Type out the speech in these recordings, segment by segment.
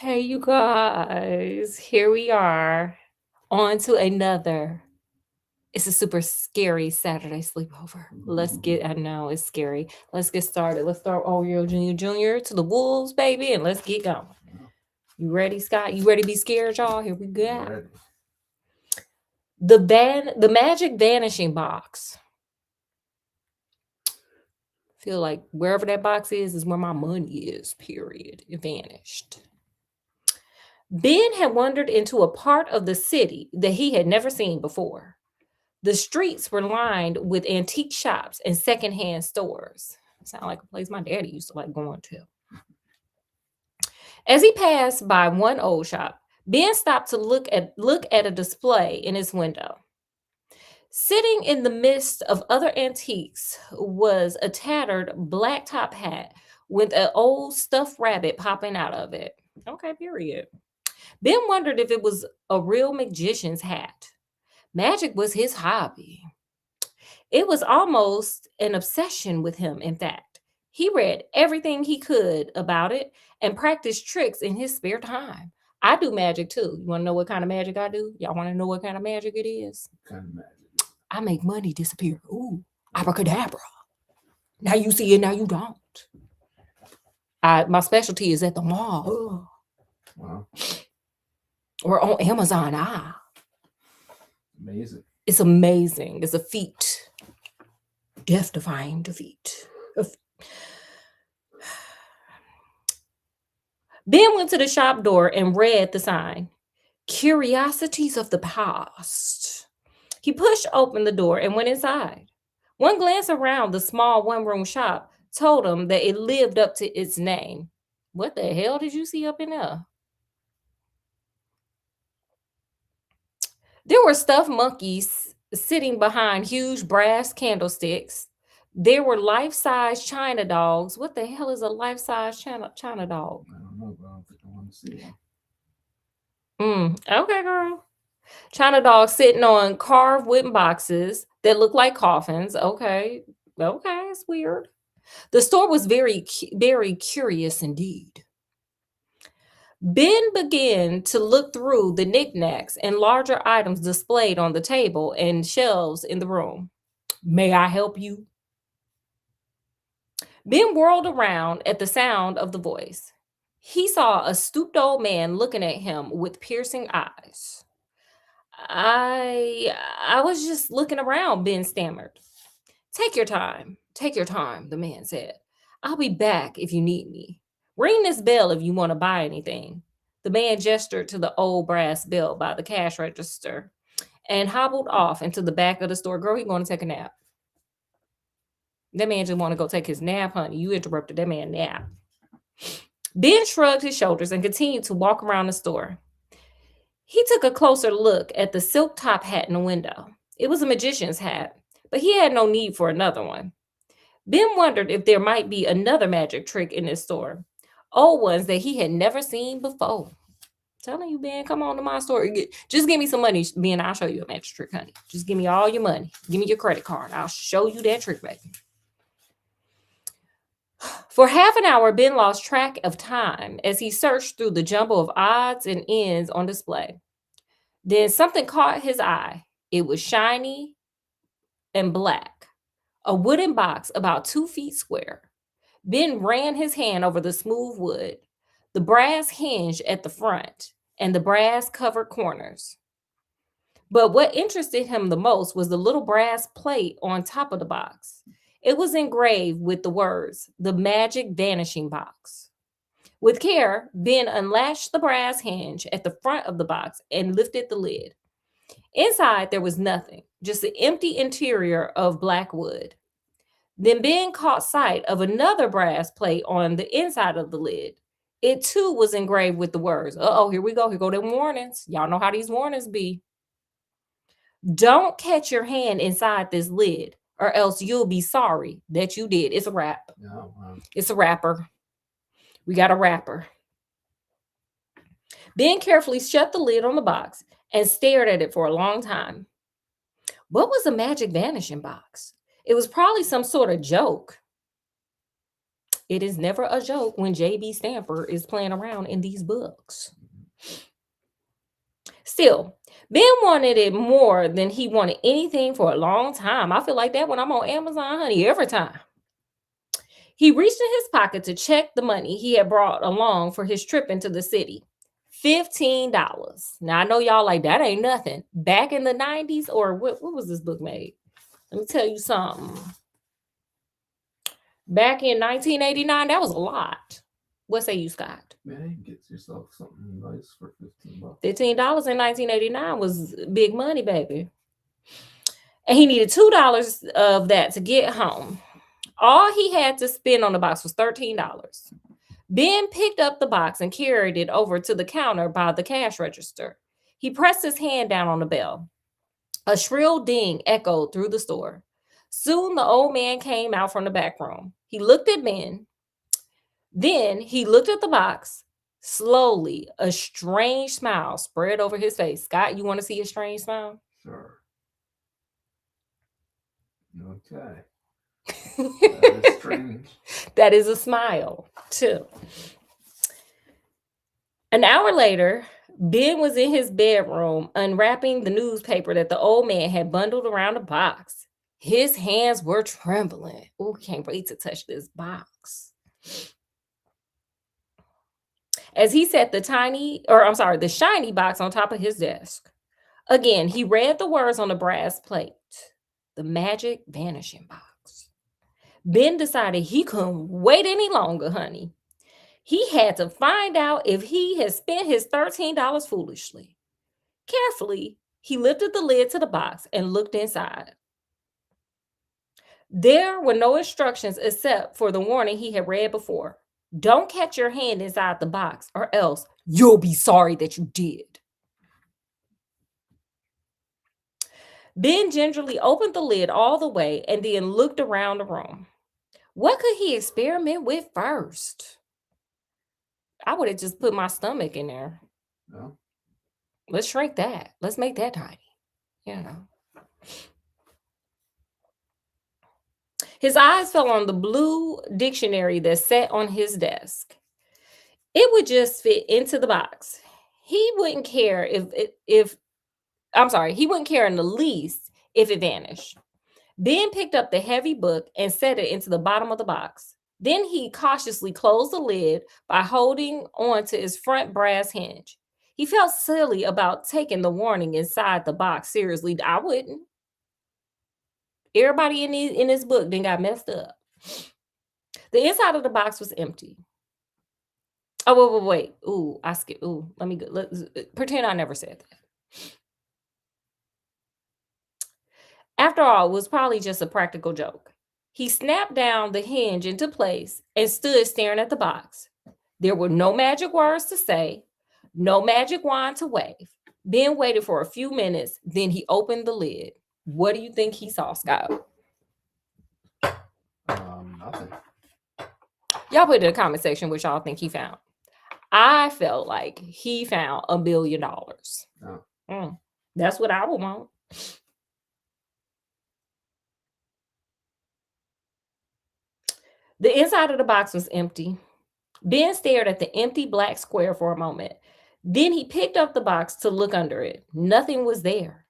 Hey, you guys, here we are on to another. It's a super scary Saturday sleepover. I know it's scary. Let's get started. Let's start Oreo Junior to the Wolves, baby, and let's get going. You ready, Scott? You ready to be scared, y'all? Here we go. Ready. The magic vanishing box. Feel like wherever that box is where my money is, period. It vanished. Ben had wandered into a part of the city that he had never seen before. The streets were lined with antique shops and secondhand stores. Sound like a place my daddy used to like going to. As he passed by one old shop, Ben stopped to look at a display in his window. Sitting in the midst of other antiques was a tattered black top hat with an old stuffed rabbit popping out of it. Okay, period. Ben wondered if it was a real magician's hat. Magic was his hobby. It was almost an obsession with him, in fact. He read everything he could about it and practiced tricks in his spare time. I do magic too. You want to know what kind of magic I do? Y'all want to know what kind of magic it is? Kind of magic. I make money disappear. Ooh, abracadabra. Now you see it, now you don't. My specialty is at the mall. Wow. Or on Amazon. Amazing. It's amazing. It's a feat. Death defying defeat. Ben went to the shop door and read the sign Curiosities of the Past. He pushed open the door and went inside. One glance around the small one room shop told him that it lived up to its name. What the hell did you see up in there? There were stuffed monkeys sitting behind huge brass candlesticks. There were life size China dogs. What the hell is a life size China dog? I don't know, but I don't think I want to see one. Okay, girl. China dogs sitting on carved wooden boxes that look like coffins. Okay, it's weird. The store was very curious indeed. Ben began to look through the knickknacks and larger items displayed on the table and shelves in the room. May I help you? Ben whirled around at the sound of the voice. He saw a stooped old man looking at him with piercing eyes. I was just looking around, Ben stammered. Take your time. Take your time, the man said. I'll be back if you need me. Ring this bell if you want to buy anything. The man gestured to the old brass bell by the cash register and hobbled off into the back of the store. Girl, he going to take a nap. That man just want to go take his nap, honey. You interrupted that man nap. Ben shrugged his shoulders and continued to walk around the store. He took a closer look at the silk top hat in the window. It was a magician's hat, but he had no need for another one. Ben wondered if there might be another magic trick in this store, old ones that he had never seen before. Telling you, Ben, come on to my store. Just give me some money, Ben. I'll show you a magic trick, honey. Just give me all your money. Give me your credit card. I'll show you that trick, baby. For half an hour, Ben lost track of time as he searched through the jumble of odds and ends on display. Then something caught his eye. It was shiny and black, a wooden box about 2 feet square. Ben ran his hand over the smooth wood, the brass hinge at the front, and the brass covered corners. But what interested him the most was the little brass plate on top of the box. It was engraved with the words, "The Magic Vanishing Box." With care, Ben unlatched the brass hinge at the front of the box and lifted the lid. Inside, there was nothing, just an empty interior of black wood. Then Ben caught sight of another brass plate on the inside of the lid. It too was engraved with the words, here we go. Here go the warnings. Y'all know how these warnings be. Don't catch your hand inside this lid, or else you'll be sorry that you did. It's a wrap. Oh, wow. It's a wrapper. We got a wrapper. Ben carefully shut the lid on the box and stared at it for a long time. What was a magic vanishing box? It was probably some sort of joke. It is never a joke when J.B Stamper is playing around in these books. Still, Ben wanted it more than he wanted anything for a long time. I feel like that when I'm on Amazon, honey, every time. He reached in his pocket to check the money he had brought along for his trip into the city. $15. Now I know y'all like that ain't nothing. Back in the 90s, or what was this book made? Let me tell you something. Back in 1989, that was a lot. What say you, Scott? Man, get yourself something nice for $15. $15 in 1989 was big money, baby. And he needed $2 of that to get home. All he had to spend on the box was $13. Ben picked up the box and carried it over to the counter by the cash register. He pressed his hand down on the bell. A shrill ding echoed through the store. Soon the old man came out from the back room. He looked at Ben. Then he looked at the box. Slowly, a strange smile spread over his face. Scott, you want to see a strange smile? Sure. Okay. That is strange. That is a smile, too. An hour later, Ben was in his bedroom unwrapping the newspaper that the old man had bundled around the box. His hands were trembling. Oh, can't wait to touch this box. As he set the shiny box on top of his desk. Again, he read the words on the brass plate. The magic vanishing box. Ben decided he couldn't wait any longer, honey. He had to find out if he had spent his $13 foolishly. Carefully, he lifted the lid to the box and looked inside. There were no instructions except for the warning he had read before. Don't catch your hand inside the box, or else you'll be sorry that you did. Ben gingerly opened the lid all the way and then looked around the room. What could he experiment with first? I would have just put my stomach in there. No? Let's shrink that. Let's make that tiny. You know. His eyes fell on the blue dictionary that sat on his desk. It would just fit into the box. He wouldn't care he wouldn't care in the least if it vanished. Ben picked up the heavy book and set it into the bottom of the box. Then he cautiously closed the lid by holding on to its front brass hinge. He felt silly about taking the warning inside the box seriously. I wouldn't. Everybody in this book then got messed up. The inside of the box was empty. Oh, wait. Ooh, I skipped. Ooh, let's pretend I never said that. After all, it was probably just a practical joke. He snapped down the hinge into place and stood staring at the box. There were no magic words to say, no magic wand to wave. Ben waited for a few minutes, then he opened the lid. What do you think he saw, Scott? Nothing. Y'all put in the comment section what y'all think he found. I felt like he found $1 billion. Oh. That's what I would want. The inside of the box was empty. Ben stared at the empty black square for a moment. Then he picked up the box to look under it. Nothing was there.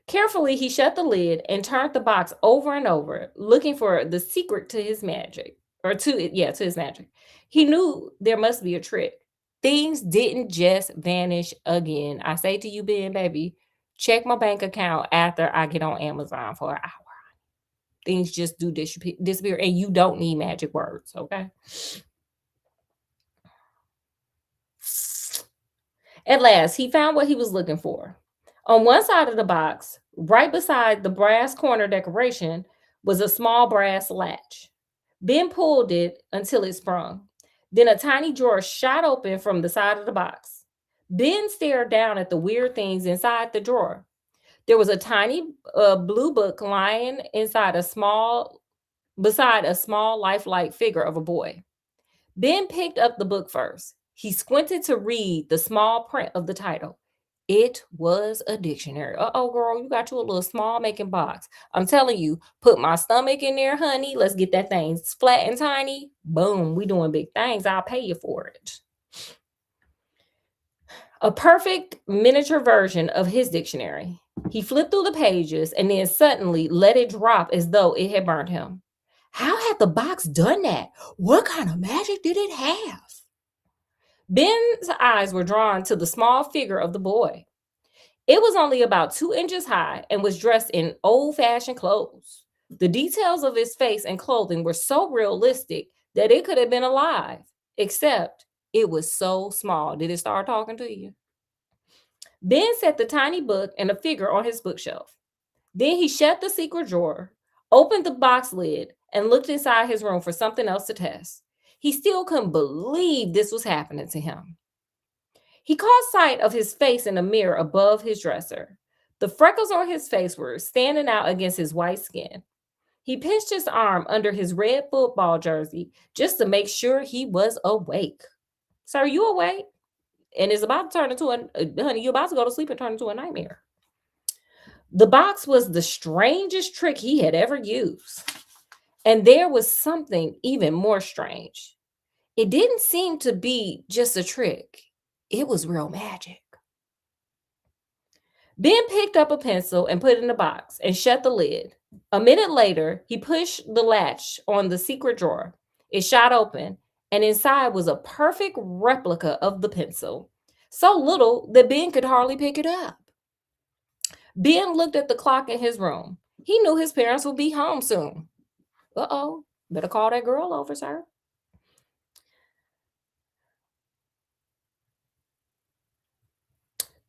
Carefully, he shut the lid and turned the box over and over, looking for the secret to his magic. To his magic. He knew there must be a trick. Things didn't just vanish again. I say to you, Ben, baby, check my bank account after I get on Amazon for an hour. Things just do disappear, and you don't need magic words, okay? At last, he found what he was looking for. On one side of the box, right beside the brass corner decoration, was a small brass latch. Ben pulled it until it sprung. Then a tiny drawer shot open from the side of the box. Ben stared down at the weird things inside the drawer. There was a tiny blue book lying beside a small lifelike figure of a boy. Ben picked up the book first. He squinted to read the small print of the title. It was a dictionary. Uh-oh, girl, you got you a little small making box. I'm telling you, put my stomach in there, honey. Let's get that thing flat and tiny. Boom, we doing big things. I'll pay you for it. A perfect miniature version of his dictionary. He flipped through the pages and then suddenly let it drop as though it had burned him. How had the box done that? What kind of magic did it have? Ben's eyes were drawn to the small figure of the boy. It was only about 2 inches high and was dressed in old fashioned clothes. The details of his face and clothing were so realistic that it could have been alive, except it was so small. Did it start talking to you? Ben set the tiny book and a figure on his bookshelf. Then he shut the secret drawer, opened the box lid, and looked inside his room for something else to test. He still couldn't believe this was happening to him. He caught sight of his face in a mirror above his dresser. The freckles on his face were standing out against his white skin. He pinched his arm under his red football jersey just to make sure he was awake. Sir, you awake? And it's about to turn into honey, you're about to go to sleep and turn into a nightmare. The box was the strangest trick he had ever used. And there was something even more strange. It didn't seem to be just a trick. It was real magic. Ben picked up a pencil and put it in the box and shut the lid. A minute later, he pushed the latch on the secret drawer. It shot open, and inside was a perfect replica of the pencil, so little that Ben could hardly pick it up. Ben looked at the clock in his room. He knew his parents would be home soon. Uh-oh, better call that girl over, sir.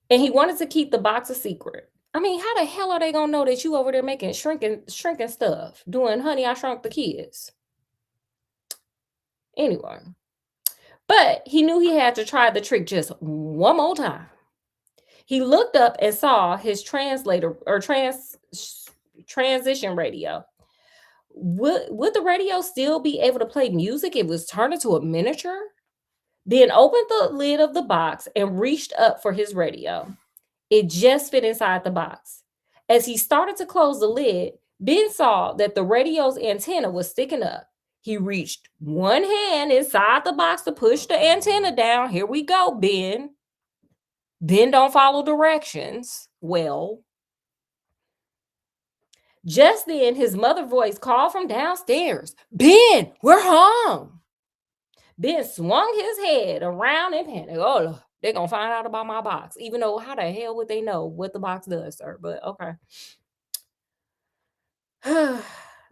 And he wanted to keep the box a secret. I mean, how the hell are they gonna know that you over there making shrinking stuff, doing Honey, I Shrunk the Kids? Anyway, but he knew he had to try the trick just one more time. He looked up and saw his translator or transition radio. Would the radio still be able to play music if it was turned into a miniature? Then opened the lid of the box and reached up for his radio. It just fit inside the box. As he started to close the lid, Ben saw that the radio's antenna was sticking up. He reached one hand inside the box to push the antenna down. Here we go, Ben. Ben don't follow directions. Well, just then his mother's voice called from downstairs. Ben, we're home. Ben swung his head around in panic. Oh, they're going to find out about my box. Even though how the hell would they know what the box does, sir? But okay.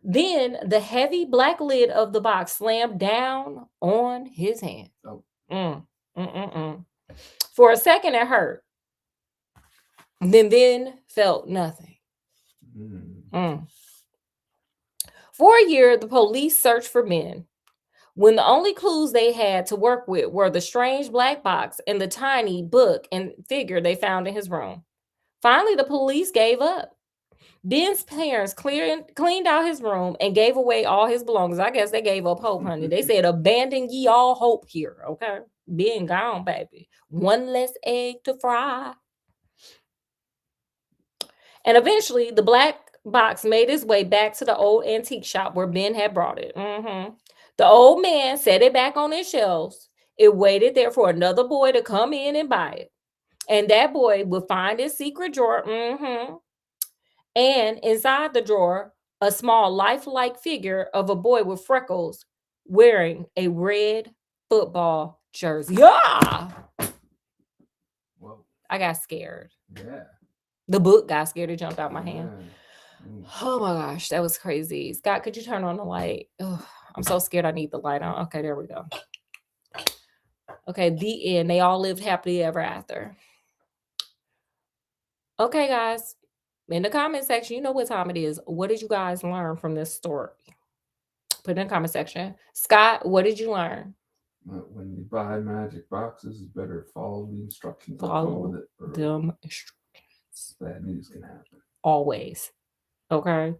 Then the heavy black lid of the box slammed down on his hand. Oh. For a second, it hurt. Then felt nothing. For a year, the police searched for Ben, when the only clues they had to work with were the strange black box and the tiny book and figure they found in his room. Finally, the police gave up. Ben's parents cleaned out his room and gave away all his belongings. I guess they gave up hope, honey. They said, abandon ye all hope here, okay? Ben gone, baby. One less egg to fry. And eventually, the black box made its way back to the old antique shop where Ben had brought it. The old man set it back on his shelves. It waited there for another boy to come in and buy it. And that boy would find his secret drawer. And inside the drawer, a small lifelike figure of a boy with freckles wearing a red football jersey. Yeah! Whoa. I got scared. Yeah. The book got scared. It jumped out my hand. Yeah. Oh my gosh, that was crazy. Scott, could you turn on the light? Oh, I'm so scared I need the light on. Okay, there we go. Okay, the end. They all lived happily ever after. Okay, guys. In the comment section, you know what time it is. What did you guys learn from this story? Put it in the comment section. Scott, what did you learn? When you buy magic boxes, it's better follow the instructions. Follow with it, them instructions. Bad news can happen. Always. Okay.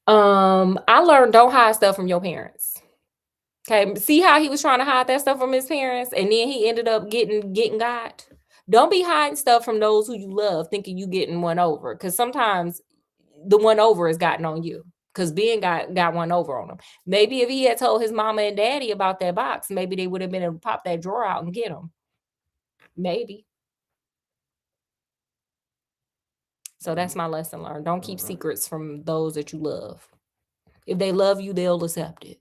I learned don't hide stuff from your parents. Okay. See how he was trying to hide that stuff from his parents, and then he ended up getting got. Don't be hiding stuff from those who you love, thinking you getting one over. Because sometimes the one over has gotten on you. Because Ben got one over on him. Maybe if he had told his mama and daddy about that box, maybe they would have been able to pop that drawer out and get him. Maybe. So that's my lesson learned. Don't keep secrets from those that you love. If they love you, they'll accept it.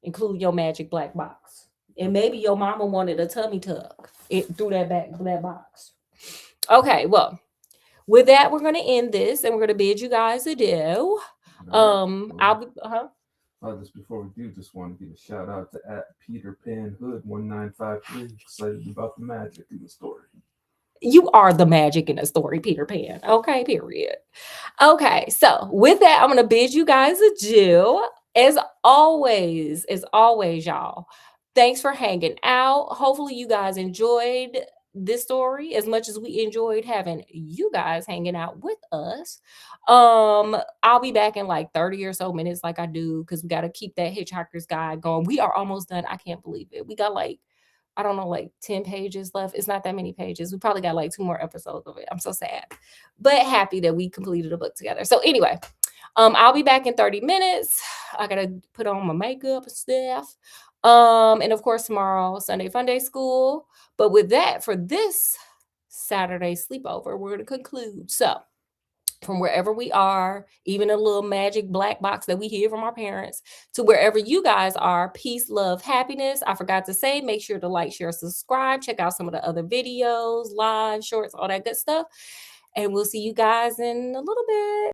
Include your magic black box. And maybe your mama wanted a tummy tuck through that box. Okay, well, with that, we're gonna end this and we're gonna bid you guys adieu. Just before we do, just want to give a shout out to at Peter Pan Hood 1953. Excited about the magic in the story. You are the magic in the story, Peter Pan. Okay, period. Okay, so with that, I'm gonna bid you guys adieu. As always, y'all. Thanks for hanging out. Hopefully, you guys enjoyed this story as much as we enjoyed having you guys hanging out with us. I'll be back in like 30 or so minutes, like I do, because we got to keep that Hitchhiker's Guide going. We are almost done. I can't believe it. We got like, I don't know, like 10 pages left. It's not that many pages. We probably got like 2 more episodes of it. I'm so sad, but happy that we completed a book together. So anyway, I'll be back in 30 minutes. I gotta put on my makeup and stuff. And of course tomorrow, Sunday Fun Day School. But with that, for this Saturday sleepover, we're gonna conclude. So from wherever we are, even a little magic black box that we hear from our parents, to wherever you guys are, peace, love, happiness. I forgot to say, make sure to like, share, subscribe, check out some of the other videos, live, shorts, all that good stuff. And we'll see you guys in a little bit.